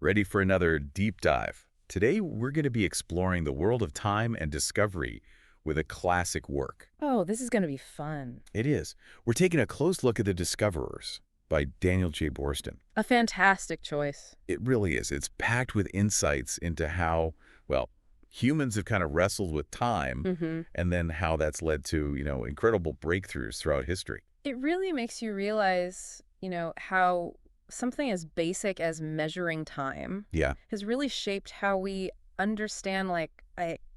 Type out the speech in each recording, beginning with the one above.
Ready for another deep dive? Today, we're going to be exploring the world of time and discovery with a classic work. Oh, this is going to be fun. It is. We're taking a close look at The Discoverers by Daniel J. Boorstin. A fantastic choice. It really is. It's packed with insights into how, well, humans have kind of wrestled with time and then how that's led to, incredible breakthroughs throughout history. It really makes you realize, how something as basic as measuring time Yeah. has really shaped how we understand,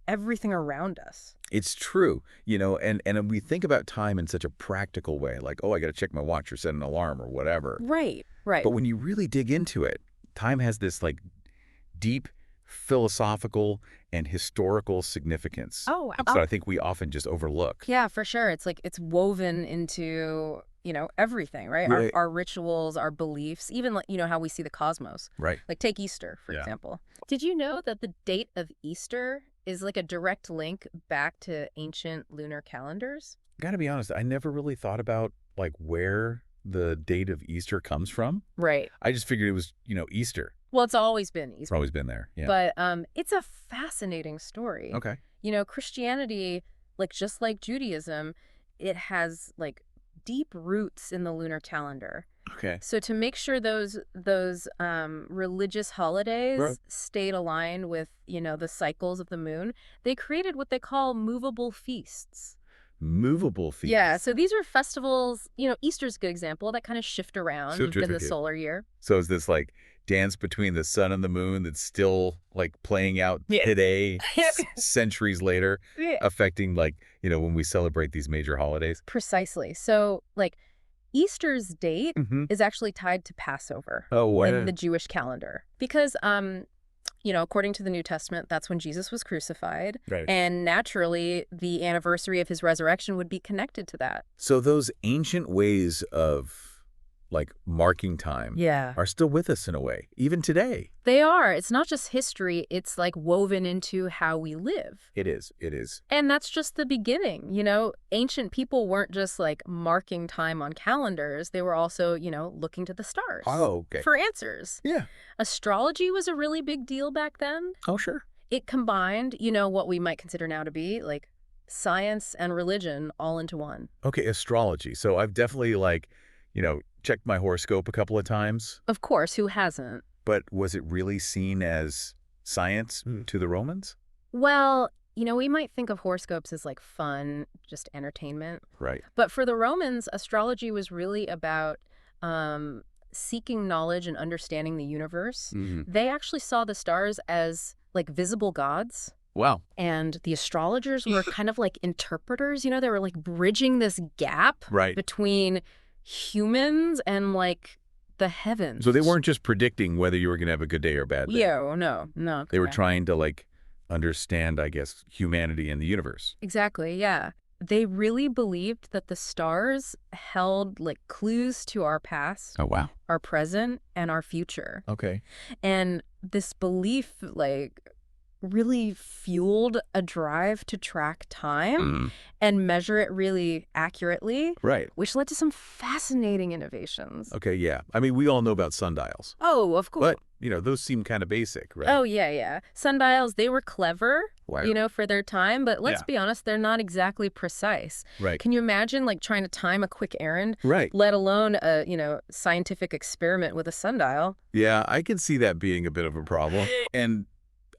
everything around us. It's true, and we think about time in such a practical way, like, oh, I got to check my watch or set an alarm or whatever. Right, right. But when you really dig into it, time has this deep philosophical and historical significance. Oh, that I think we often just overlook. yeah, for sure. It's like it's woven into, everything, right? Right. Our rituals, our beliefs, even, how we see the cosmos. Right. Like take Easter, for Yeah. example. Did you know that the date of Easter is like a direct link back to ancient lunar calendars? Got to be honest, I never really thought about where the date of Easter comes from. Right. I just figured it was, Easter. Well, it's always been It's Easter. always been there. Yeah. But it's a fascinating story. Okay. Christianity, just like Judaism, it has deep roots in the lunar calendar. Okay. So to make sure those religious holidays Right. stayed aligned with, the cycles of the moon, they created what they call movable feasts. Movable feasts. Yeah, so these are festivals, Easter's a good example, that kind of shift around So within the tricky. solar year. So is this dance between the sun and the moon that's still playing out Yeah. today, centuries later, Yeah. affecting when we celebrate these major holidays? Precisely. So, Easter's date Mm-hmm. is actually tied to Passover Oh, in the Jewish calendar because, according to the New Testament, that's when Jesus was crucified. Right. And naturally, the anniversary of his resurrection would be connected to that. So those ancient ways of marking time Yeah. are still with us in a way, even today. They are. It's not just history. It's woven into how we live. It is. It is. And that's just the beginning. Ancient people weren't just marking time on calendars. They were also, looking to the stars Oh, okay. for answers. Yeah. Astrology was a really big deal back then. Oh, sure. It combined, what we might consider now to be science and religion all into one. Okay, astrology. So I've definitely checked my horoscope a couple of times, Of course, who hasn't? but was it really seen as science to the Romans? Well, we might think of horoscopes as fun, just entertainment. Right. But for the Romans, astrology was really about seeking knowledge and understanding the universe. Mm-hmm. They actually saw the stars as visible gods. Wow. And the astrologers were kind of interpreters. They were bridging this gap Right. between humans and the heavens. So they weren't just predicting whether you were going to have a good day or a bad day. Yeah, no. They were correct. trying to understand, I guess, humanity and the universe. Exactly, yeah. They really believed that the stars held clues to our past, Oh, wow. our present, and our future. Okay. And this belief really fueled a drive to track time and measure it really accurately, Right. which led to some fascinating innovations. Okay, yeah. I mean, we all know about sundials, Oh, of course. but, those seem kind of basic, right? Oh, yeah. Sundials, they were clever, Wow. for their time, but let's Yeah. be honest, they're not exactly precise. Right. Can you imagine trying to time a quick errand, Right. let alone a, scientific experiment with a sundial? Yeah, I can see that being a bit of a problem. And,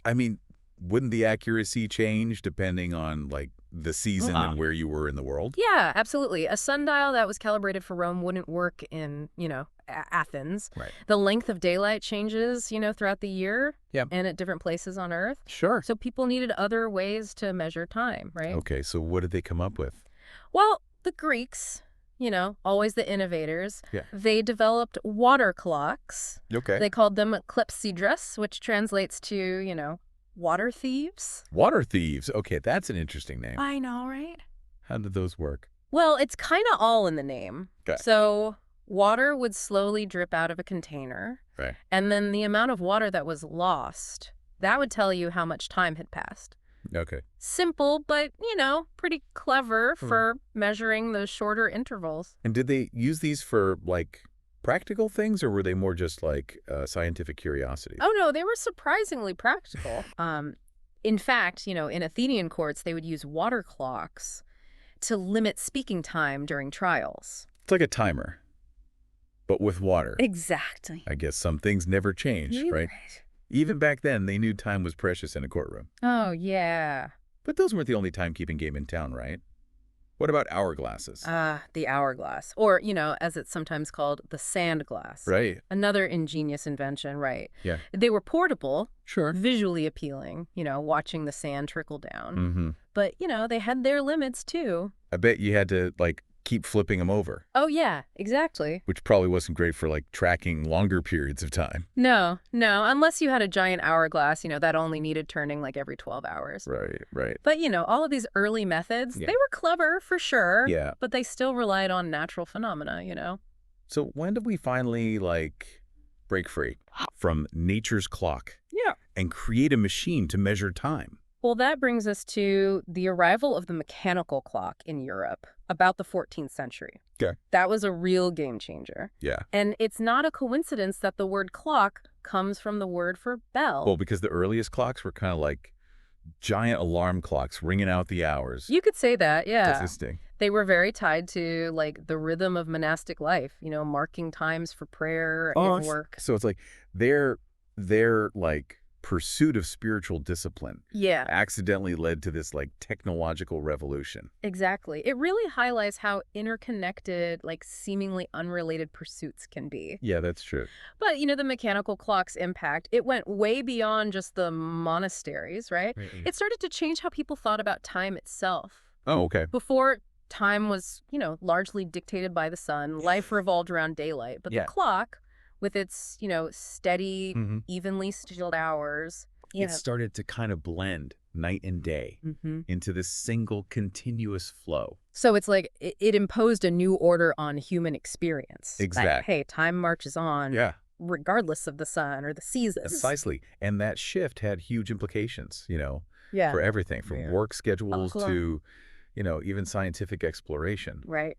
I mean, wouldn't the accuracy change depending on, the season and where you were in the world? Yeah, absolutely. A sundial that was calibrated for Rome wouldn't work in, Athens. Right. The length of daylight changes, throughout the year Yeah. and at different places on Earth. Sure. So people needed other ways to measure time, right? Okay, so what did they come up with? Well, the Greeks, always the innovators, Yeah. they developed water clocks. Okay. They called them clepsydras, which translates to, water thieves. Water thieves. Okay, that's an interesting name. I know, right? How did those work? Well, it's kind of all in the name. Okay. So water would slowly drip out of a container, Right. and then the amount of water that was lost, that would tell you how much time had passed. Okay. Simple, but, pretty clever for measuring those shorter intervals. And did they use these for, Practical things, or were they more just like scientific curiosities? Oh, no, they were surprisingly practical. In fact, in Athenian courts, they would use water clocks to limit speaking time during trials. It's like a timer, but with water. Exactly. I guess some things never change, right? Even back then, they knew time was precious in a courtroom. Oh, yeah. But those weren't the only timekeeping game in town, right? What about hourglasses? The hourglass. Or, as it's sometimes called, the sand glass. Right. Another ingenious invention, right? Yeah. They were portable, Sure. visually appealing, watching the sand trickle down. Mm-hmm. But, they had their limits, too. I bet you had to, like, keep flipping them over. Oh, yeah, exactly. Which probably wasn't great for, like, tracking longer periods of time. No, unless you had a giant hourglass, that only needed turning like every 12 hours. Right. But, all of these early methods, they were clever for sure. Yeah. But they still relied on natural phenomena. So when did we finally, like, break free from nature's clock? Yeah. And create a machine to measure time? Well, that brings us to the arrival of the mechanical clock in Europe about the 14th century. Okay. That was a real game changer. Yeah. And it's not a coincidence that the word clock comes from the word for bell. Well, because the earliest clocks were kind of like giant alarm clocks ringing out the hours. You could say that, yeah. That's interesting. They were very tied to, like, the rhythm of monastic life, marking times for prayer and work. So it's like their like pursuit of spiritual discipline accidentally led to this like technological revolution. Exactly. It really highlights how interconnected, like seemingly unrelated pursuits can be. Yeah, that's true. But, the mechanical clock's impact, it went way beyond just the monasteries, right? It started to change how people thought about time itself. Oh, okay. Before, time was, largely dictated by the sun. Life revolved around daylight. But the clock, with its, steady, evenly scheduled hours. It started to kind of blend night and day into this single continuous flow. So it's like it imposed a new order on human experience. Exactly. That, hey, time marches on regardless of the sun or the seasons. Precisely. And that shift had huge implications, for everything from work schedules to, even scientific exploration. Right.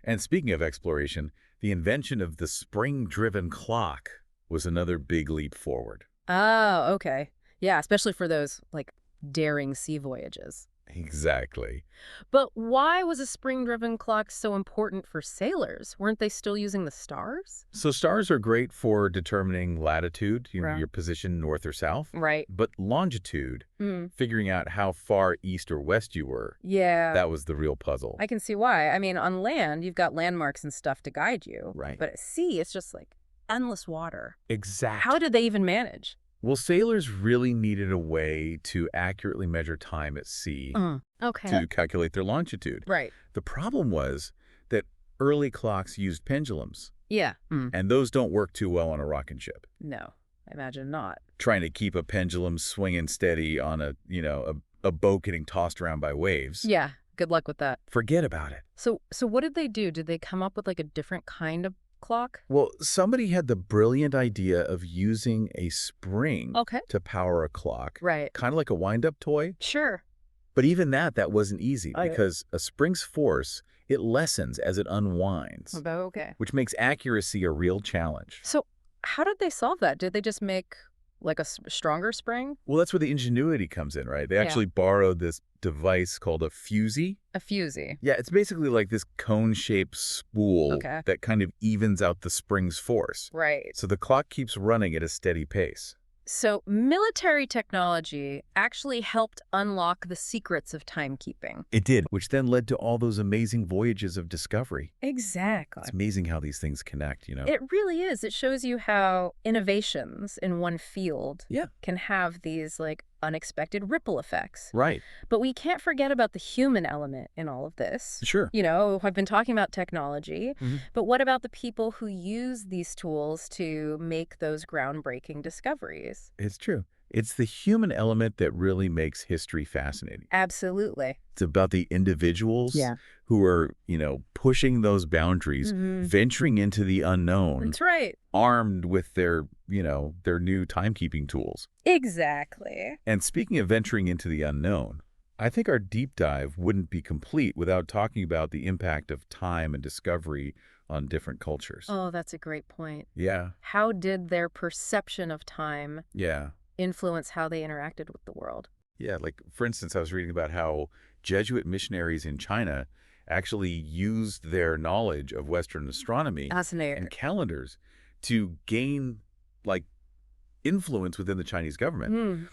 And speaking of exploration, the invention of the spring-driven clock was another big leap forward. Oh, okay. Yeah, especially for those, like, daring sea voyages. Exactly. But why was a spring-driven clock so important for sailors? Weren't they still using the stars? So stars are great for determining latitude, your position north or south. Right. But longitude, figuring out how far east or west you were, that was the real puzzle. I can see why. I mean, on land, you've got landmarks and stuff to guide you. Right. But at sea, it's just like endless water. Exactly. How did they even manage? Well, sailors really needed a way to accurately measure time at sea to calculate their longitude. Right. The problem was that early clocks used pendulums. Yeah. And those don't work too well on a rocket ship. No, I imagine not. Trying to keep a pendulum swinging steady on a boat getting tossed around by waves. Yeah. Good luck with that. Forget about it. So what did they do? Did they come up with like a different kind of clock? Well, somebody had the brilliant idea of using a spring to power a clock. Right. Kind of like a wind-up toy. Sure. But even that wasn't easy because a spring's force, it lessens as it unwinds. Which makes accuracy a real challenge. So how did they solve that? Did they just make like a stronger spring? Well, that's where the ingenuity comes in, right? They actually borrowed this device called a fusee. A fusee? Yeah, it's basically like this cone-shaped spool that kind of evens out the spring's force. Right. So the clock keeps running at a steady pace. So military technology actually helped unlock the secrets of timekeeping. It did, which then led to all those amazing voyages of discovery. Exactly. It's amazing how these things connect, It really is. It shows you how innovations in one field can have these like unexpected ripple effects. Right. But we can't forget about the human element in all of this. Sure. I've been talking about technology, but what about the people who use these tools to make those groundbreaking discoveries? It's true. It's the human element that really makes history fascinating. Absolutely. It's about the individuals who are, pushing those boundaries, venturing into the unknown. That's right. Armed with their, their new timekeeping tools. Exactly. And speaking of venturing into the unknown, I think our deep dive wouldn't be complete without talking about the impact of time and discovery on different cultures. Oh, that's a great point. Yeah, How did their perception of time yeah. influence how they interacted with the world? Yeah, like, for instance, I was reading about how Jesuit missionaries in China actually used their knowledge of Western astronomy Fascinating. and calendars to gain, like, influence within the Chinese government. Mm.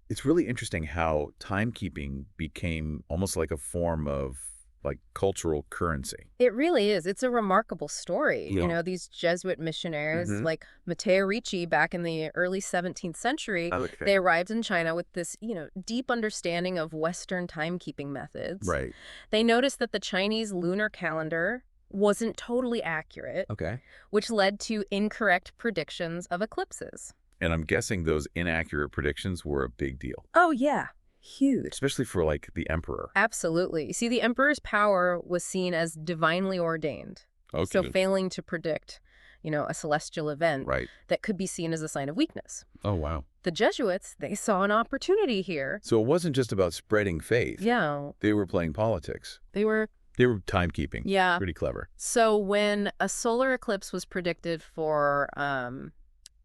It's really interesting how timekeeping became almost like a form of, like, cultural currency. It really is. It's a remarkable story. Yeah. These Jesuit missionaries, Mm-hmm. like Matteo Ricci back in the early 17th century, Okay. they arrived in China with this, deep understanding of Western timekeeping methods. Right. They noticed that the Chinese lunar calendar wasn't totally accurate, Okay. which led to incorrect predictions of eclipses. And I'm guessing those inaccurate predictions were a big deal, Oh, yeah. Huge. especially for, like, the emperor. Absolutely. See, the emperor's power was seen as divinely ordained. So Okay. failing to predict, a celestial event Right. that could be seen as a sign of weakness. Oh, wow. The Jesuits, they saw an opportunity here. So it wasn't just about spreading faith. Yeah, They were playing politics. they were, They were timekeeping. yeah. Pretty clever. So when a solar eclipse was predicted for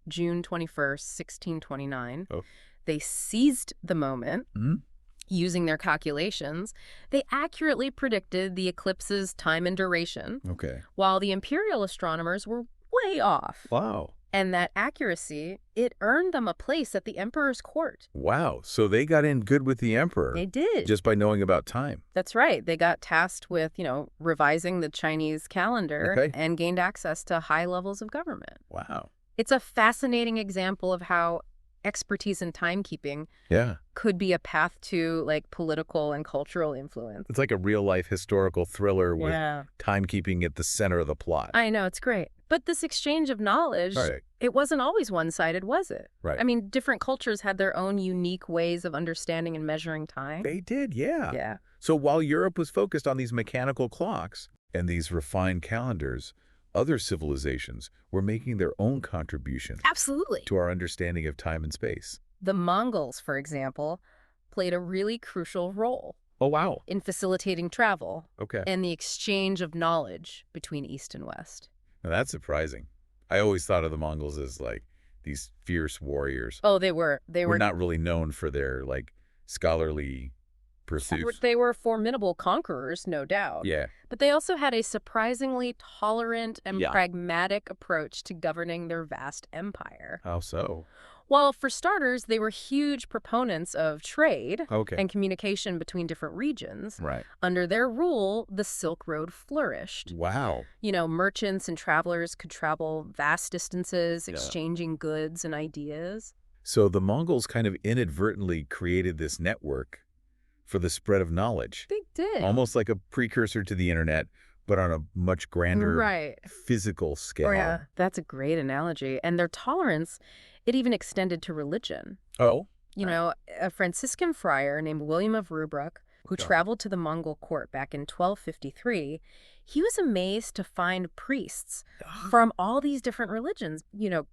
June 21st, 1629, Oh. they seized the moment. Hmm? Using their calculations, they accurately predicted the eclipse's time and duration, Okay. while the imperial astronomers were way off. Wow. And that accuracy, it earned them a place at the emperor's court. Wow. So they got in good with the emperor They did. just by knowing about time. That's right. They got tasked with, revising the Chinese calendar Okay. and gained access to high levels of government. Wow. It's a fascinating example of how expertise in timekeeping Yeah. could be a path to, like, political and cultural influence. It's like a real-life historical thriller with Yeah. timekeeping at the center of the plot. I know, it's great. But this exchange of knowledge, Right. it wasn't always one-sided, was it? Right. I mean, different cultures had their own unique ways of understanding and measuring time. They did, yeah. Yeah. So while Europe was focused on these mechanical clocks and these refined calendars, other civilizations were making their own contribution Absolutely. to our understanding of time and space. The Mongols, for example, played a really crucial role Oh, wow. in facilitating travel Okay. and the exchange of knowledge between East and West. Now, that's surprising. I always thought of the Mongols as, like, these fierce warriors. Oh, they were Not really known for their, like, scholarly pursuits. they were formidable conquerors, no doubt. Yeah. But they also had a surprisingly tolerant and Yeah. pragmatic approach to governing their vast empire. How so? Well, for starters, they were huge proponents of trade Okay. and communication between different regions. Right. Under their rule, the Silk Road flourished. Wow. Merchants and travelers could travel vast distances, Yeah. exchanging goods and ideas. So the Mongols kind of inadvertently created this network for the spread of knowledge, They did. almost like a precursor to the internet, but on a much grander Right. physical scale. Oh, yeah. That's a great analogy. And their tolerance, it even extended to religion. Oh, A Franciscan friar named William of Rubruck, who Yeah. traveled to the Mongol court back in 1253, he was amazed to find priests from all these different religions,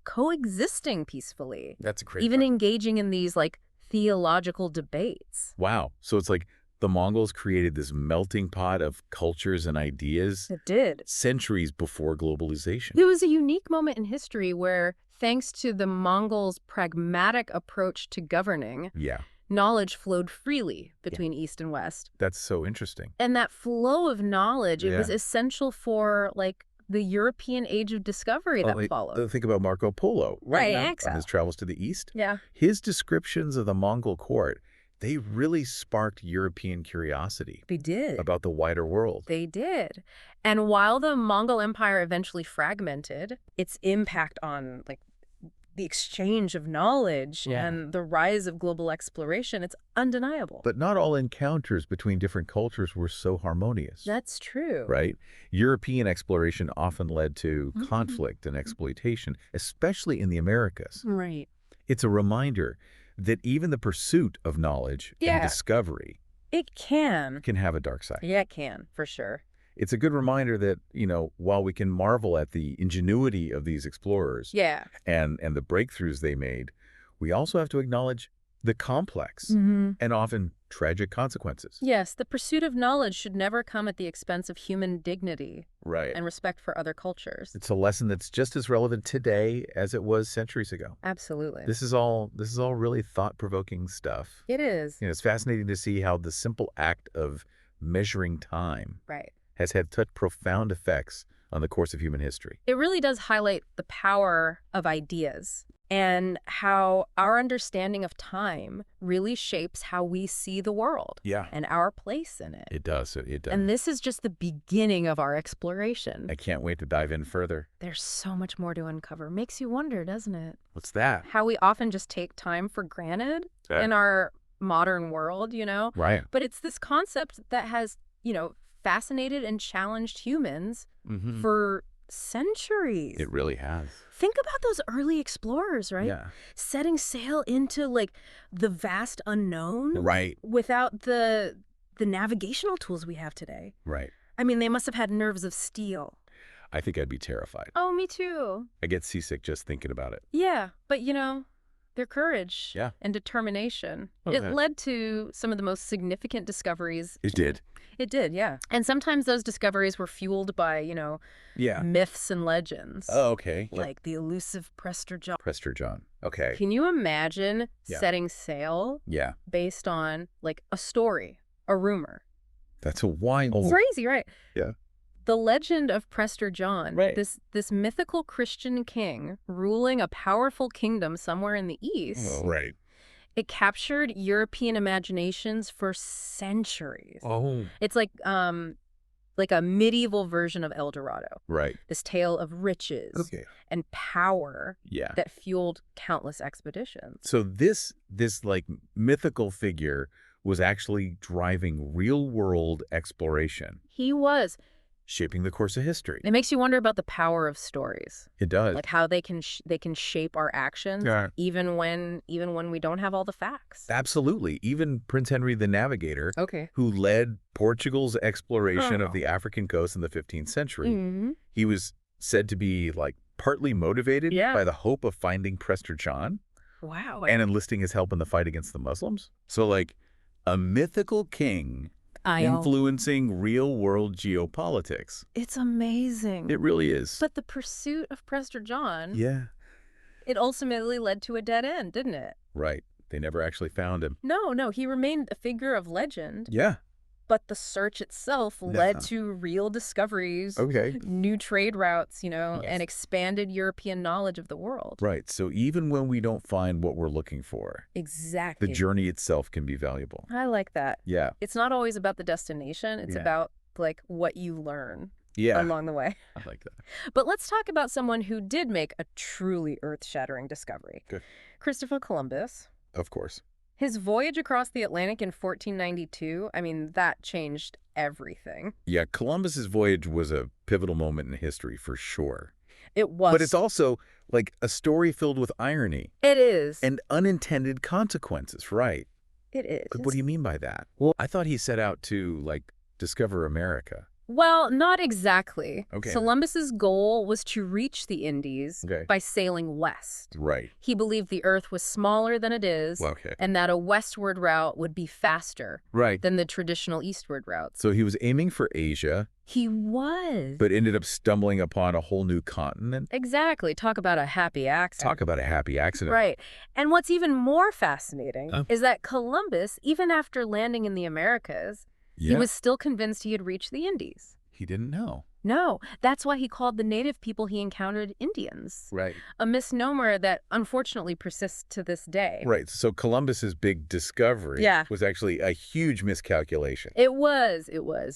coexisting peacefully, that's a great even point. engaging in these, like, theological debates. Wow. So it's like the Mongols created this melting pot of cultures and ideas It did. centuries before globalization. It was a unique moment in history where, thanks to the Mongols' pragmatic approach to governing, Yeah. knowledge flowed freely between East and West. That's so interesting. And that flow of knowledge, it was Yeah. essential for, like, the European age of discovery that followed. Think about Marco Polo. Right, now, Axel. on his travels to the East. Yeah. His descriptions of the Mongol court, they really sparked European curiosity They did. about the wider world. They did. And while the Mongol Empire eventually fragmented, its impact on, like, the exchange of knowledge Yeah. and the rise of global exploration, it's undeniable. But not all encounters between different cultures were so harmonious. That's true. Right? European exploration often led to Mhm. conflict and exploitation, especially in the Americas. Right. It's a reminder that even the pursuit of knowledge and Yeah. discovery It can. have a dark side. Yeah, it can, for sure. It's a good reminder that, while we can marvel at the ingenuity of these explorers Yeah. and the breakthroughs they made, we also have to acknowledge the complex Mm-hmm. and often tragic consequences. Yes, the pursuit of knowledge should never come at the expense of human dignity Right. and respect for other cultures. It's a lesson that's just as relevant today as it was centuries ago. Absolutely. This is all really thought-provoking stuff. It is. It's fascinating to see how the simple act of measuring time Right. has had such profound effects on the course of human history. It really does highlight the power of ideas and how our understanding of time really shapes how we see the world Yeah. and our place in it. It does. It does. And this is just the beginning of our exploration. I can't wait to dive in further. There's so much more to uncover. Makes you wonder, doesn't it? What's that? How we often just take time for granted in our modern world, Right. But it's this concept that has, fascinated and challenged humans for centuries. It really has. Think about those early explorers, right? Yeah. Setting sail into the vast unknown Right. without the navigational tools we have today. Right. I mean, they must have had nerves of steel. I think I'd be terrified. Oh, me too. I get seasick just thinking about it. Yeah, but their courage Yeah. and determination, Okay. it led to some of the most significant discoveries. It did. It did, yeah. And sometimes those discoveries were fueled by, Yeah. myths and legends. Oh, okay. Like the elusive Prester John. Prester John. Okay. Can you imagine Yeah. setting sail Yeah. based on a story, a rumor? That's a wild. It's crazy, right? Yeah. The legend of Prester John, Right. this mythical Christian king ruling a powerful kingdom somewhere in the East, Right. it captured European imaginations for centuries. Oh. It's like a medieval version of El Dorado, Right. this tale of riches Okay. and power Yeah. that fueled countless expeditions. So this mythical figure was actually driving real-world exploration, He was. shaping the course of history. It makes you wonder about the power of stories, It does. like how they can shape our actions, Yeah. even when we don't have all the facts. Absolutely. Even Prince Henry the Navigator, Okay. who led Portugal's exploration Oh. of the African coast in the 15th century, Mm-hmm. he was said to be partly motivated Yeah. by the hope of finding Prester John Wow. and enlisting his help in the fight against the Muslims. So a mythical king influencing real-world geopolitics. It's amazing. It really is. But the pursuit of Prester John, Yeah. it ultimately led to a dead end, didn't it? Right. They never actually found him. No, he remained a figure of legend, Yeah. but the search itself led to real discoveries, Okay. new trade routes, Yes. and expanded European knowledge of the world. Right. So even when we don't find what we're looking for, Exactly. the journey itself can be valuable. I like that. Yeah. It's not always about the destination. It's Yeah. about what you learn Yeah. along the way. I like that. But let's talk about someone who did make a truly earth-shattering discovery. Good. Christopher Columbus. Of course. His voyage across the Atlantic in 1492, that changed everything. Yeah, Columbus's voyage was a pivotal moment in history for sure. It was. But it's also a story filled with irony It is. and unintended consequences, right? It is. What do you mean by that? Well, I thought he set out to discover America. Well, not exactly. Okay. Columbus's goal was to reach the Indies Okay. by sailing west. Right. He believed the Earth was smaller than it is, Okay. and that a westward route would be faster Right. than the traditional eastward routes. So he was aiming for Asia, He was. but ended up stumbling upon a whole new continent. Exactly. Talk about a happy accident. Talk about a happy accident. Right. And what's even more fascinating Huh? is that Columbus, even after landing in the Americas, Yeah. he was still convinced he had reached the Indies. He didn't know. No, that's why he called the native people he encountered Indians. Right. A misnomer that unfortunately persists to this day. Right. So Columbus's big discovery Yeah. was actually a huge miscalculation. It was.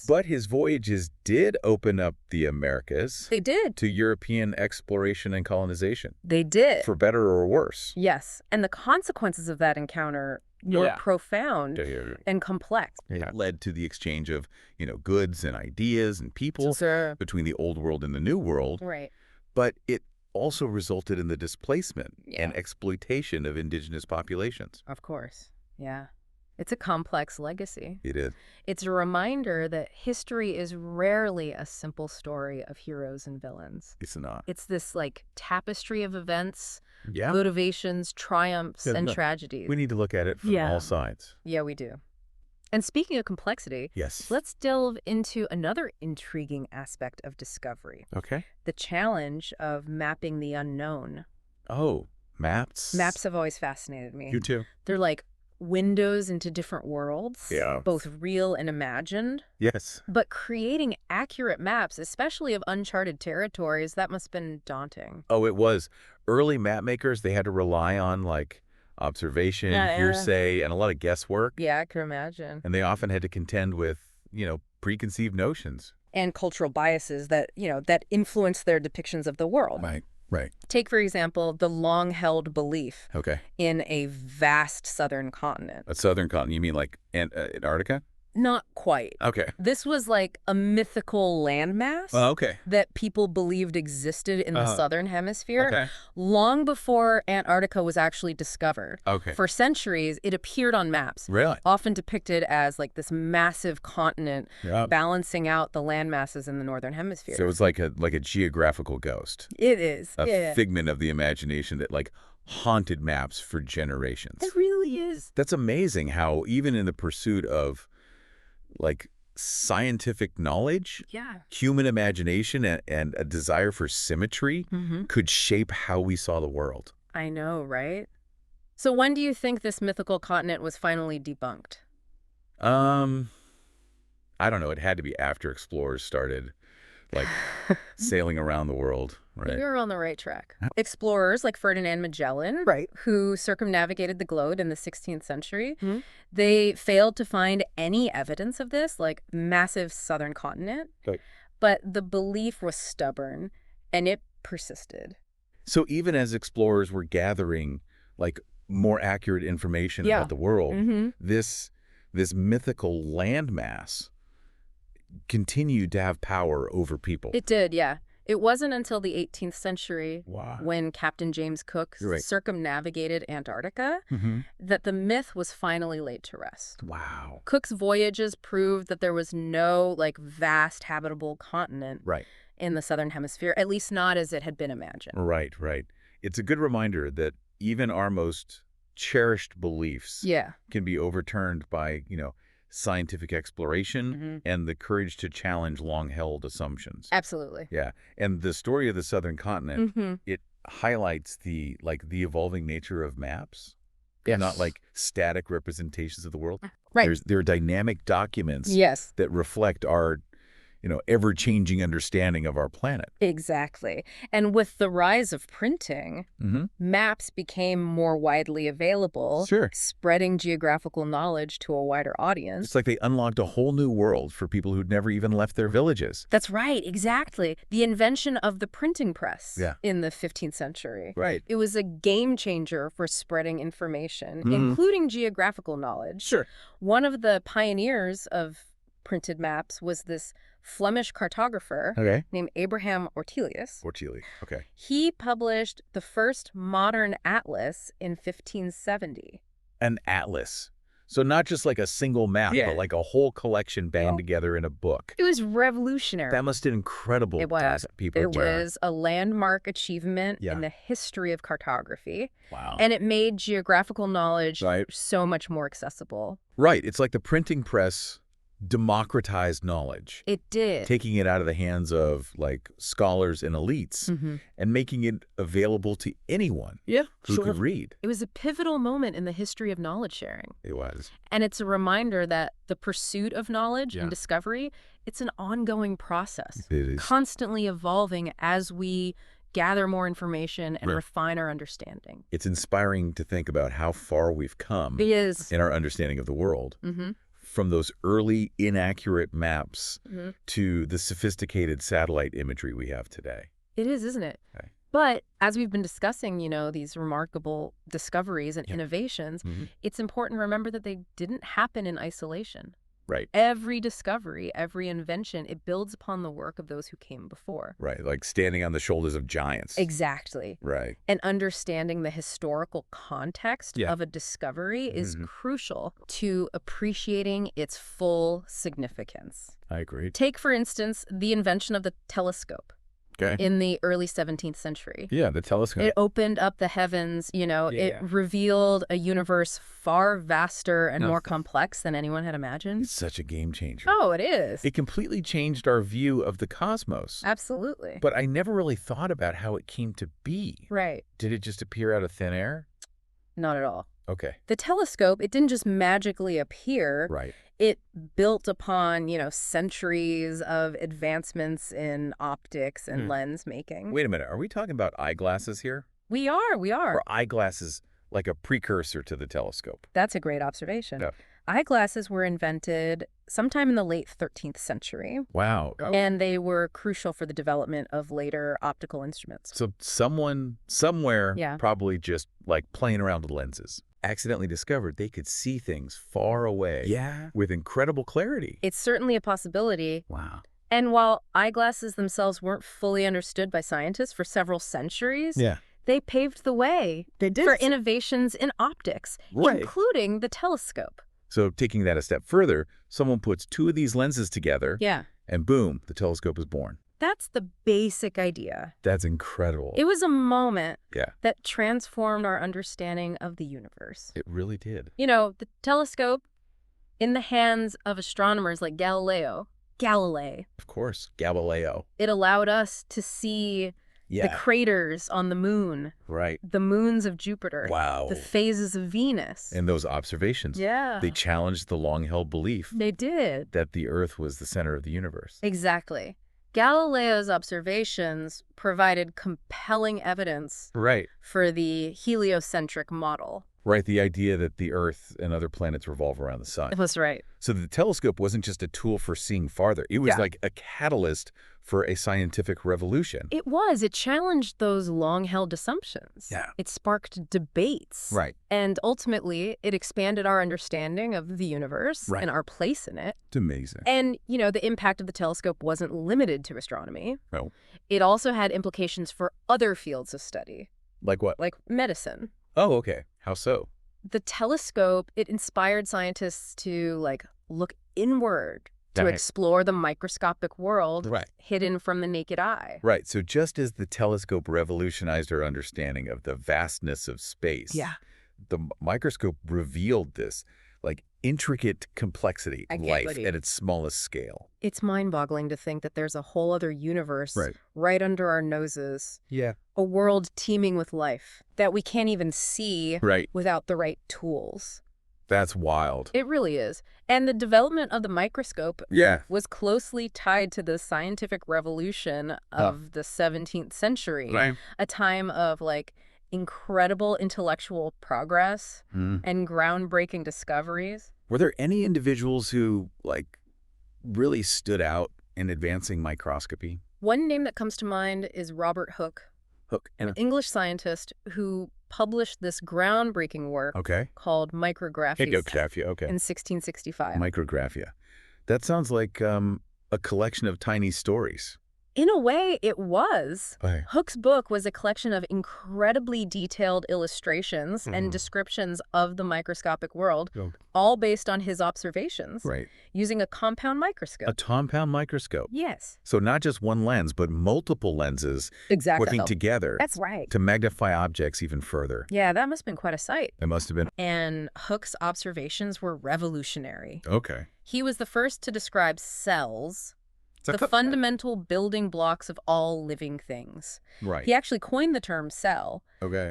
But his voyages did open up the Americas They did. to European exploration and colonization, They did. for better or worse. Yes. And the consequences of that encounter were Yeah. profound Yeah. and complex. Led to the exchange of, goods and ideas and people between the old world and the new world. Right. But it also resulted in the displacement Yeah. and exploitation of indigenous populations. Of course. Yeah. It's a complex legacy. It is. It's a reminder that history is rarely a simple story of heroes and villains. It's not. It's this tapestry of events, Yeah. motivations, triumphs, Yeah, and no. tragedies. We need to look at it from Yeah. all sides. Yeah, we do. And speaking of complexity, Yes. let's delve into another intriguing aspect of discovery, Okay. the challenge of mapping the unknown. Oh, maps. Maps have always fascinated me. You too. They're like windows into different worlds, Yeah. both real and imagined. Yes. But creating accurate maps, especially of uncharted territories, that must have been daunting. Oh, it was. Early map makers, they had to rely on like observation, Yeah. hearsay, and a lot of guesswork. Yeah, I can imagine. And they often had to contend with, preconceived notions. And cultural biases that, that influence their depictions of the world. Right. Right. Take, for example, the long-held belief Okay. in a vast southern continent. A southern continent, you mean like Antarctica? Not quite. Okay. This was like a mythical landmass Okay. that people believed existed in the southern hemisphere Okay. long before Antarctica was actually discovered. Okay. For centuries, it appeared on maps, Really? often depicted as like this massive continent Yeah. balancing out the land masses in the northern hemisphere. So it was like a geographical ghost, It is. a figment of the imagination that like haunted maps for generations. It really is. That's amazing how even in the pursuit of like scientific knowledge, Yeah. human imagination and a desire for symmetry could shape how we saw the world. I know, right? So when do you think this mythical continent was finally debunked? I don't know. It had to be after explorers started like sailing around the world, right? You're on the right track. Explorers like Ferdinand Magellan, Right. who circumnavigated the globe in the 16th century, they failed to find any evidence of this, like massive southern continent. Right. But the belief was stubborn, and it persisted. So even as explorers were gathering like more accurate information Yeah. about the world, Mm-hmm. this mythical landmass continued to have power over people. It did, yeah. It wasn't until the 18th century Wow. when Captain James Cook Right. circumnavigated Antarctica Mm-hmm. that the myth was finally laid to rest. Wow. Cook's voyages proved that there was no like vast habitable continent Right. in the southern hemisphere, at least not as it had been imagined. Right. Right. It's a good reminder that even our most cherished beliefs Yeah. can be overturned by, scientific exploration and the courage to challenge long-held assumptions. Absolutely. Yeah. And the story of the southern continent, Mm-hmm. it highlights the evolving nature of maps. Yes. Not like static representations of the world. Right. There are dynamic documents Yes, that reflect our, ever-changing understanding of our planet. exactly. And with the rise of printing, maps became more widely available, Sure. spreading geographical knowledge to a wider audience. It's like they unlocked a whole new world for people who'd never even left their villages. That's right, exactly. The invention of the printing press Yeah. in the 15th century. Right. It was a game changer for spreading information, including geographical knowledge. Sure. One of the pioneers of printed maps was this Flemish cartographer Okay. named Abraham Ortelius. Chile. Okay. He published the first modern atlas in 1570. An atlas. So not just like a single map, Yeah. but like a whole collection band together in a book. It was revolutionary. That must have been incredible. It was. People. It was a landmark achievement Yeah. in the history of cartography. Wow. And it made geographical knowledge Right. so much more accessible. Right. It's like the printing press democratized knowledge, It did. taking it out of the hands of like scholars and elites and making it available to anyone who could read. It was a pivotal moment in the history of knowledge sharing. It was. And it's a reminder that the pursuit of knowledge Yeah. and discovery, it's an ongoing process, It is. constantly evolving as we gather more information and Right. refine our understanding. It's inspiring to think about how far we've come It is. in our understanding of the world. Mm-hmm. From those early inaccurate maps Mm-hmm. to the sophisticated satellite imagery we have today. It is, isn't it? Okay. But as we've been discussing, these remarkable discoveries and innovations, it's important to remember that they didn't happen in isolation. Right. Every discovery, every invention, it builds upon the work of those who came before. Right. Like standing on the shoulders of giants. Exactly. Right. And understanding the historical context Yeah. of a discovery is crucial to appreciating its full significance. I agree. Take, for instance, the invention of the telescope. Okay. in the early 17th century. Yeah, the telescope. It opened up the heavens, it revealed a universe far vaster and more complex than anyone had imagined. It's such a game changer. Oh, it is. It completely changed our view of the cosmos. Absolutely. But I never really thought about how it came to be. Right. Did it just appear out of thin air? Not at all. Okay. The telescope, it didn't just magically appear. Right. It built upon, centuries of advancements in optics and lens making. Wait a minute. Are we talking about eyeglasses here? We are. Or eyeglasses like a precursor to the telescope? That's a great observation. Yeah. Eyeglasses were invented sometime in the late 13th century. Wow. And they were crucial for the development of later optical instruments. So someone somewhere, Yeah. probably just like playing around with lenses, accidentally discovered they could see things far away. Yeah. With incredible clarity. It's certainly a possibility. Wow. And while eyeglasses themselves weren't fully understood by scientists for several centuries, they paved the way for innovations in optics, including the telescope. So taking that a step further, someone puts two of these lenses together, and boom, the telescope is born. That's the basic idea. That's incredible. It was a moment Yeah. that transformed our understanding of the universe. It really did. The telescope, in the hands of astronomers like Galilei, Of course, Galileo. it allowed us to see the craters on the moon, Right. the moons of Jupiter, Wow. the phases of Venus. And those observations. They challenged the long-held belief They did. that the Earth was the center of the universe. Exactly. Galileo's observations provided compelling evidence Right. for the heliocentric model. Right, the idea that the Earth and other planets revolve around the sun. That's right. So the telescope wasn't just a tool for seeing farther. It was like a catalyst for a scientific revolution. It was. It challenged those long-held assumptions. Yeah. It sparked debates. Right. And ultimately, it expanded our understanding of the universe and our place in it. It's amazing. And, the impact of the telescope wasn't limited to astronomy. No. It also had implications for other fields of study, Like what? like medicine. Oh, okay. How so? The telescope, it inspired scientists to, look inward, to Right. explore the microscopic world Right. hidden from the naked eye. Right. So just as the telescope revolutionized our understanding of the vastness of space, the microscope revealed this, intricate complexity of life at its smallest scale. It's mind-boggling to think that there's a whole other universe right under our noses. Yeah. A world teeming with life that we can't even see Right. without the right tools. That's wild. It really is. And the development of the microscope was closely tied to the scientific revolution of the 17th century, a time of incredible intellectual progress and groundbreaking discoveries. Were there any individuals who, really stood out in advancing microscopy? One name that comes to mind is Robert Hooke, Hooke. an English scientist who published this groundbreaking work called Micrographia in 1665. Micrographia. That sounds like a collection of tiny stories. In a way, it was. Right. Hooke's book was a collection of incredibly detailed illustrations and descriptions of the microscopic world, all based on his observations, using a compound microscope. A compound microscope. Yes. So not just one lens, but multiple lenses working together That's right. to magnify objects even further. Yeah, that must have been quite a sight. It must have been. And Hooke's observations were revolutionary. Okay. He was the first to describe cells, the fundamental building blocks of all living things. Right. He actually coined the term cell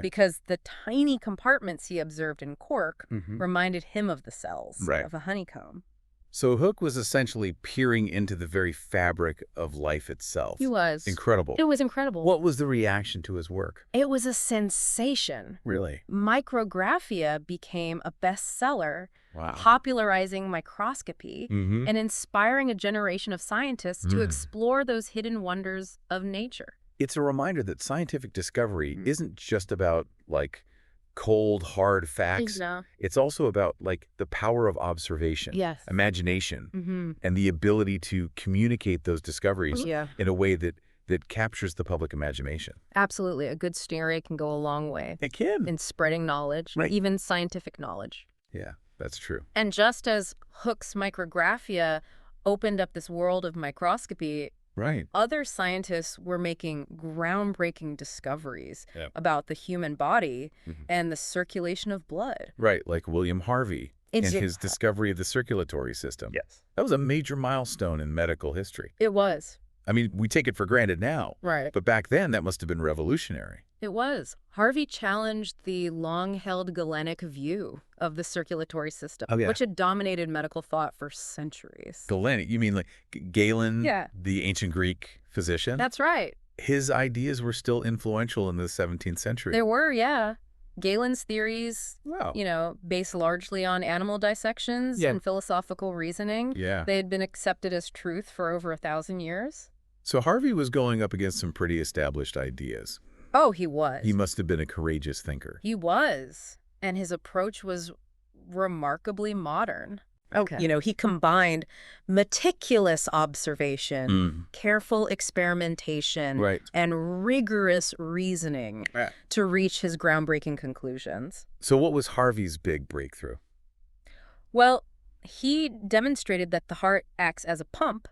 because the tiny compartments he observed in cork reminded him of the cells of a honeycomb. So Hooke was essentially peering into the very fabric of life itself. He was. Incredible. It was incredible. What was the reaction to his work? It was a sensation. Really? Micrographia became a bestseller, Wow. popularizing microscopy and inspiring a generation of scientists to explore those hidden wonders of nature. It's a reminder that scientific discovery isn't just about, cold, hard facts. No. It's also about, the power of observation, imagination, and the ability to communicate those discoveries in a way that captures the public imagination. Absolutely. A good story can go a long way. It can. In spreading knowledge, even scientific knowledge. Yeah, that's true. And just as Hooke's micrographia opened up this world of microscopy, Right. Other scientists were making groundbreaking discoveries about the human body and the circulation of blood. Right, like William Harvey and his discovery of the circulatory system. Yes. That was a major milestone in medical history. It was. I mean, we take it for granted now. Right. But back then, that must have been revolutionary. It was. Harvey challenged the long-held Galenic view of the circulatory system, which had dominated medical thought for centuries. Galenic? You mean like Galen, the ancient Greek physician? That's right. His ideas were still influential in the 17th century. They were, yeah. Galen's theories, based largely on animal dissections and philosophical reasoning. Yeah. They had been accepted as truth for over 1,000 years. So Harvey was going up against some pretty established ideas. Oh, he was. He must have been a courageous thinker. He was. And his approach was remarkably modern. Okay. He combined meticulous observation, careful experimentation, and rigorous reasoning to reach his groundbreaking conclusions. So what was Harvey's big breakthrough? Well, he demonstrated that the heart acts as a pump,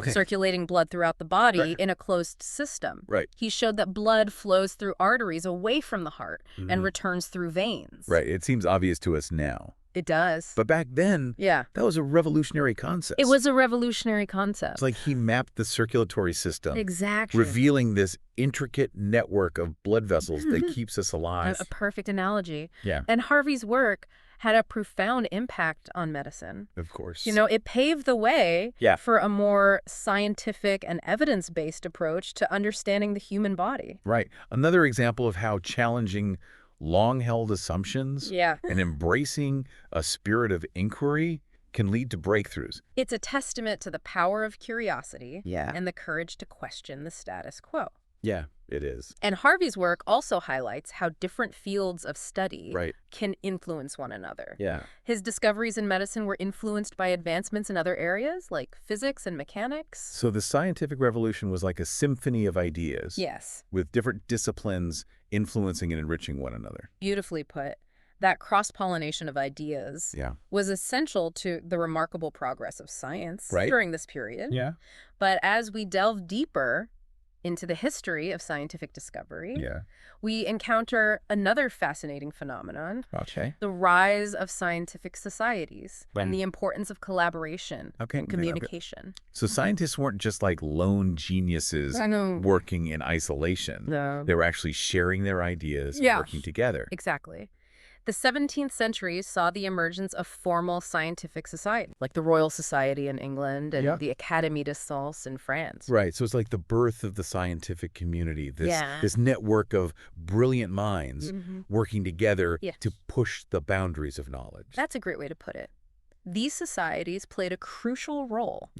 circulating blood throughout the body in a closed system. Right. He showed that blood flows through arteries away from the heart and returns through veins. Right. It seems obvious to us now. It does. But back then, that was a revolutionary concept. It was a revolutionary concept. It's like he mapped the circulatory system. Exactly. Revealing this intricate network of blood vessels that keeps us alive. A perfect analogy. Yeah. And Harvey's work had a profound impact on medicine. Of course. It paved the way for a more scientific and evidence-based approach to understanding the human body. Right. Another example of how challenging long-held assumptions and embracing a spirit of inquiry can lead to breakthroughs. It's a testament to the power of curiosity and the courage to question the status quo. Yeah, it is. And Harvey's work also highlights how different fields of study can influence one another. Yeah. His discoveries in medicine were influenced by advancements in other areas like physics and mechanics. So the scientific revolution was like a symphony of ideas. Yes. With different disciplines influencing and enriching one another. Beautifully put. That cross-pollination of ideas was essential to the remarkable progress of science during this period. Yeah. But as we delve deeper into the history of scientific discovery, we encounter another fascinating phenomenon, the rise of scientific societies and the importance of collaboration and communication. So scientists weren't just like lone geniuses working in isolation. No. They were actually sharing their ideas, working together. Exactly. The 17th century saw the emergence of formal scientific society, like the Royal Society in England and the Académie des Sciences in France. Right, so it's like the birth of the scientific community, this network of brilliant minds working together to push the boundaries of knowledge. That's a great way to put it. These societies played a crucial role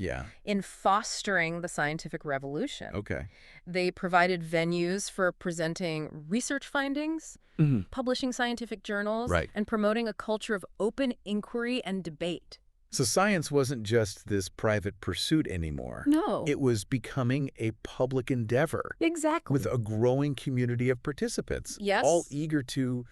in fostering the scientific revolution. Okay. They provided venues for presenting research findings, publishing scientific journals, and promoting a culture of open inquiry and debate. So science wasn't just this private pursuit anymore. No. It was becoming a public endeavor. Exactly. With a growing community of participants. Yes. All eager to,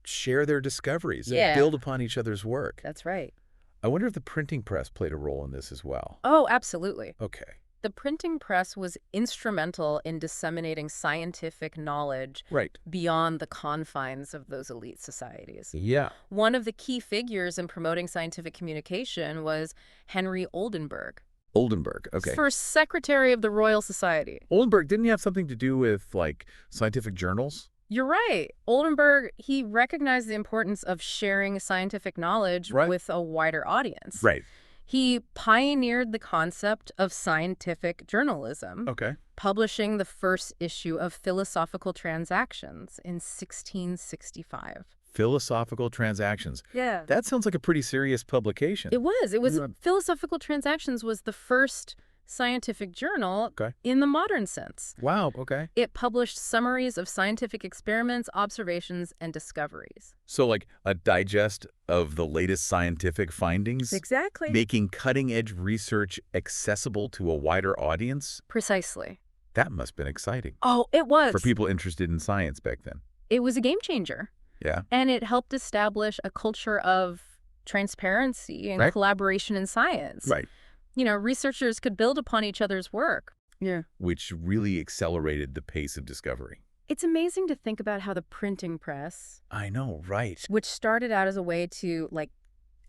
share their discoveries and build upon each other's work. That's right. I wonder if the printing press played a role in this as well. Oh, absolutely. Okay. The printing press was instrumental in disseminating scientific knowledge beyond the confines of those elite societies. Yeah. One of the key figures in promoting scientific communication was Henry Oldenburg. Oldenburg, okay. First secretary of the Royal Society. Oldenburg, didn't he have something to do with, scientific journals? You're right. Oldenburg, he recognized the importance of sharing scientific knowledge with a wider audience. Right. He pioneered the concept of scientific journalism, publishing the first issue of Philosophical Transactions in 1665. Philosophical Transactions. Yeah. That sounds like a pretty serious publication. It was. Philosophical Transactions was the first scientific journal in the modern sense. Wow, okay. It published summaries of scientific experiments, observations, and discoveries. So a digest of the latest scientific findings? Exactly. Making cutting-edge research accessible to a wider audience? Precisely. That must have been exciting. Oh, it was. For people interested in science back then. It was a game changer. Yeah. And it helped establish a culture of transparency and collaboration in science. Right. researchers could build upon each other's work. Yeah. Which really accelerated the pace of discovery. It's amazing to think about how the printing press... I know, right. Which started out as a way to,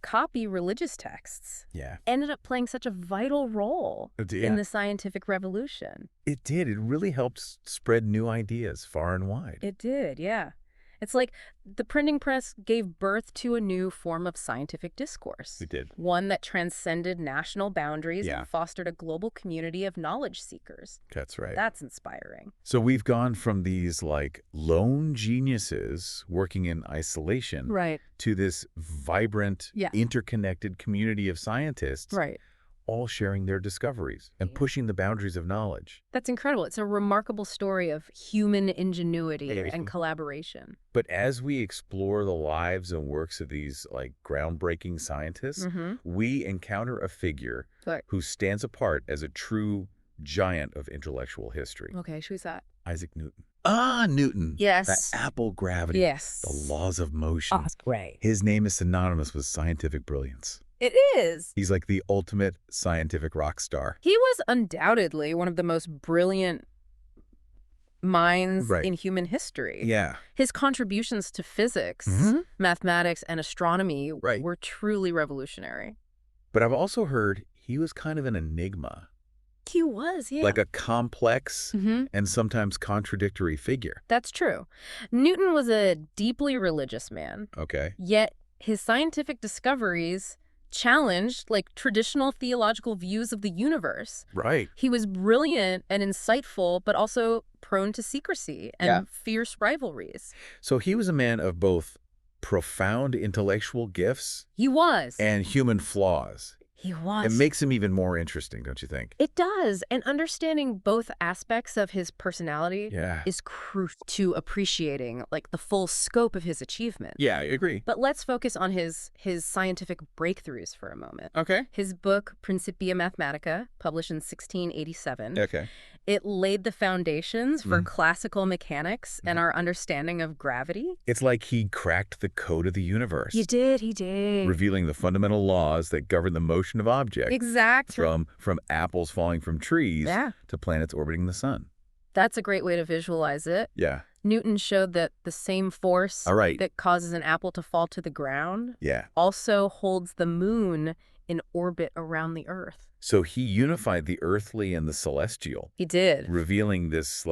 copy religious texts. Yeah. Ended up playing such a vital role in the scientific revolution. It did. It really helped spread new ideas far and wide. It did, yeah. It's like the printing press gave birth to a new form of scientific discourse. It did. One that transcended national boundaries and fostered a global community of knowledge seekers. That's right. That's inspiring. So we've gone from these lone geniuses working in isolation to this vibrant, interconnected community of scientists. Right. All sharing their discoveries and pushing the boundaries of knowledge. That's incredible. It's a remarkable story of human ingenuity and collaboration. But as we explore the lives and works of these groundbreaking scientists, we encounter a figure who stands apart as a true giant of intellectual history. Okay, who's that? Isaac Newton. Ah, Newton. Yes. The apple gravity. Yes. The laws of motion. Oh, that's great. His name is synonymous with scientific brilliance. It is. He's like the ultimate scientific rock star. He was undoubtedly one of the most brilliant minds in human history. Yeah. His contributions to physics, mathematics, and astronomy were truly revolutionary. But I've also heard he was kind of an enigma. He was, yeah. Like a complex and sometimes contradictory figure. That's true. Newton was a deeply religious man. Okay. Yet his scientific discoveries challenged traditional theological views of the universe. Right. He was brilliant and insightful, but also prone to secrecy and fierce rivalries. So he was a man of both profound intellectual gifts. He was. And human flaws. He was. It makes him even more interesting, don't you think? It does. And understanding both aspects of his personality is crucial to appreciating the full scope of his achievement. Yeah, I agree. But let's focus on his scientific breakthroughs for a moment. Okay. His book, Principia Mathematica, published in 1687. Okay. It laid the foundations for classical mechanics and our understanding of gravity. It's like he cracked the code of the universe. He did. Revealing the fundamental laws that govern the motion of objects. Exactly. From apples falling from trees to planets orbiting the sun. That's a great way to visualize it. Yeah. Newton showed that the same force that causes an apple to fall to the ground also holds the moon in orbit around the Earth. So he unified the earthly and the celestial. He did. Revealing this,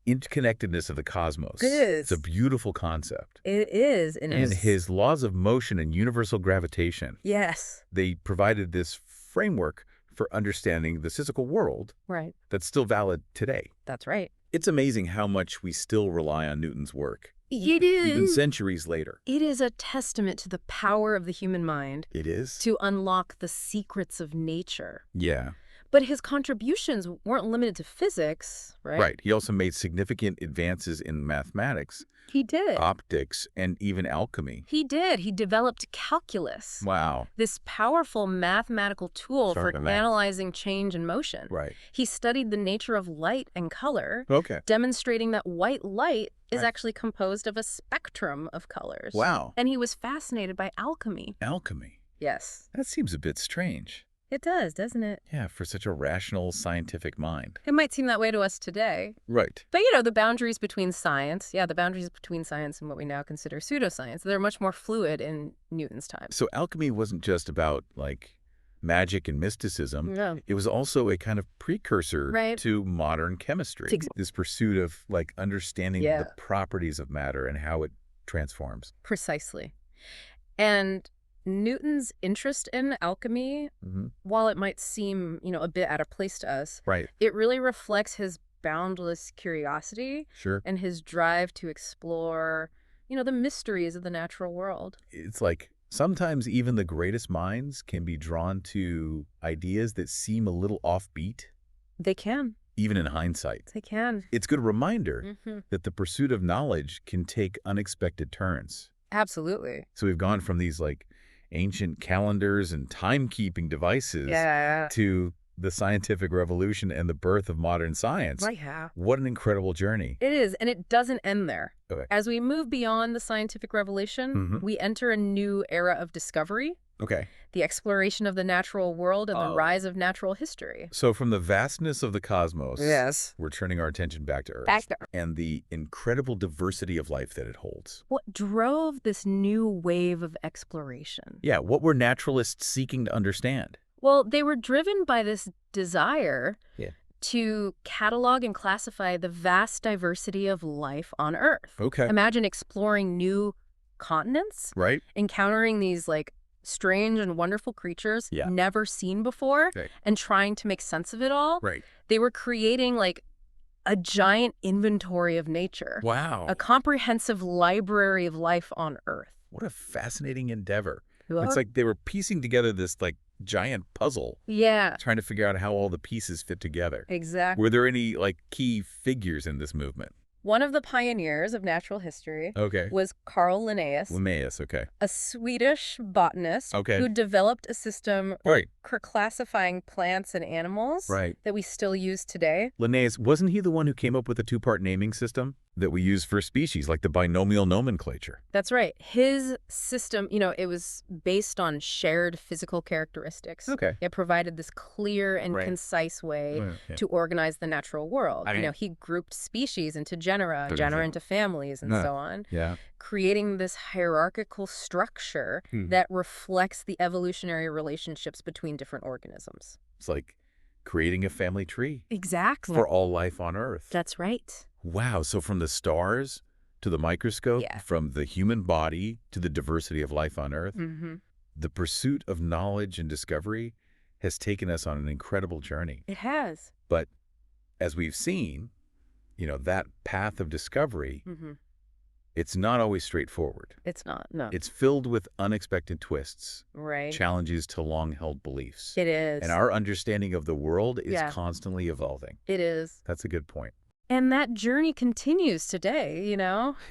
interconnectedness of the cosmos. It is. It's a beautiful concept. It is. And his laws of motion and universal gravitation. Yes. They provided this framework for understanding the physical world. Right. That's still valid today. That's right. It's amazing how much we still rely on Newton's work. It is. Even centuries later. It is a testament to the power of the human mind. It is. To unlock the secrets of nature. Yeah. But his contributions weren't limited to physics, right? Right. He also made significant advances in mathematics. He did. Optics, and even alchemy. He did. He developed calculus. Wow. This powerful mathematical tool for analyzing change and motion. Right. He studied the nature of light and color, demonstrating that white light is actually composed of a spectrum of colors. Wow. And he was fascinated by alchemy. Alchemy? Yes. That seems a bit strange. It does, doesn't it? Yeah, for such a rational, scientific mind. It might seem that way to us today. Right. But, the boundaries between science, the boundaries between science and what we now consider pseudoscience, they're much more fluid in Newton's time. So alchemy wasn't just about, magic and mysticism. No. It was also a kind of precursor to modern chemistry. This pursuit of, understanding the properties of matter and how it transforms. Precisely. And Newton's interest in alchemy, while it might seem, a bit out of place to us, it really reflects his boundless curiosity and his drive to explore, the mysteries of the natural world. It's sometimes even the greatest minds can be drawn to ideas that seem a little offbeat. They can. Even in hindsight. They can. It's a good reminder that the pursuit of knowledge can take unexpected turns. Absolutely. So we've gone from these, ancient calendars and timekeeping devices to the scientific revolution and the birth of modern science. Right, yeah. What an incredible journey. It is, and it doesn't end there. Okay. As we move beyond the scientific revolution, we enter a new era of discovery. Okay. The exploration of the natural world and the rise of natural history. So from the vastness of the cosmos, yes, we're turning our attention back to Earth. And the incredible diversity of life that it holds. What drove this new wave of exploration? Yeah, what were naturalists seeking to understand? Well, they were driven by this desire to catalog and classify the vast diversity of life on Earth. Okay. Imagine exploring new continents, right? Encountering these like strange and wonderful creatures never seen before, and trying to make sense of it all. Right. They were creating like a giant inventory of nature. Wow. A comprehensive library of life on Earth. What a fascinating endeavor. It's like they were piecing together this like giant puzzle. Yeah. Trying to figure out how all the pieces fit together. Exactly. Were there any like key figures in this movement? One of the pioneers of natural history was Carl Linnaeus. A Swedish botanist who developed a system for classifying plants and animals that we still use today. Linnaeus, wasn't he the one who came up with a two-part naming system that we use for species, like the binomial nomenclature? That's right. His system, it was based on shared physical characteristics. It provided this clear and concise way to organize the natural world. He grouped species into genera into families, and so on. Creating this hierarchical structure that reflects the evolutionary relationships between different organisms. It's like creating a family tree. Exactly. For all life on Earth. That's right. Wow. So from the stars to the microscope, from the human body to the diversity of life on Earth, the pursuit of knowledge and discovery has taken us on an incredible journey. It has. But as we've seen, that path of discovery, it's not always straightforward. It's not, no. It's filled with unexpected twists, right? Challenges to long-held beliefs. It is. And our understanding of the world is constantly evolving. It is. That's a good point. And that journey continues today,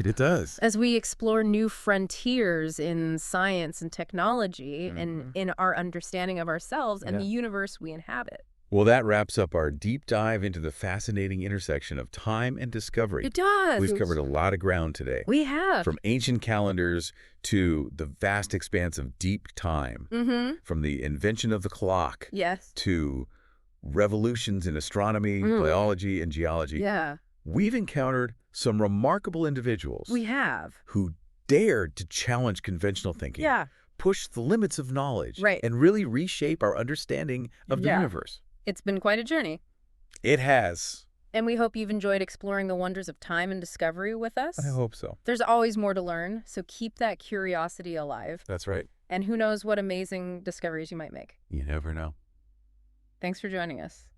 It does. As we explore new frontiers in science and technology and in our understanding of ourselves and the universe we inhabit. Well, that wraps up our deep dive into the fascinating intersection of time and discovery. It does. We've covered a lot of ground today. We have. From ancient calendars to the vast expanse of deep time. From the invention of the clock. To revolutions in astronomy, biology, and geology. We've encountered some remarkable individuals. We have. Who dared to challenge conventional thinking. Push the limits of knowledge. And really reshape our understanding of the universe. It's been quite a journey. It has. And we hope you've enjoyed exploring the wonders of time and discovery with us. I hope so. There's always more to learn, so keep that curiosity alive. That's right. And who knows what amazing discoveries you might make. You never know. Thanks for joining us.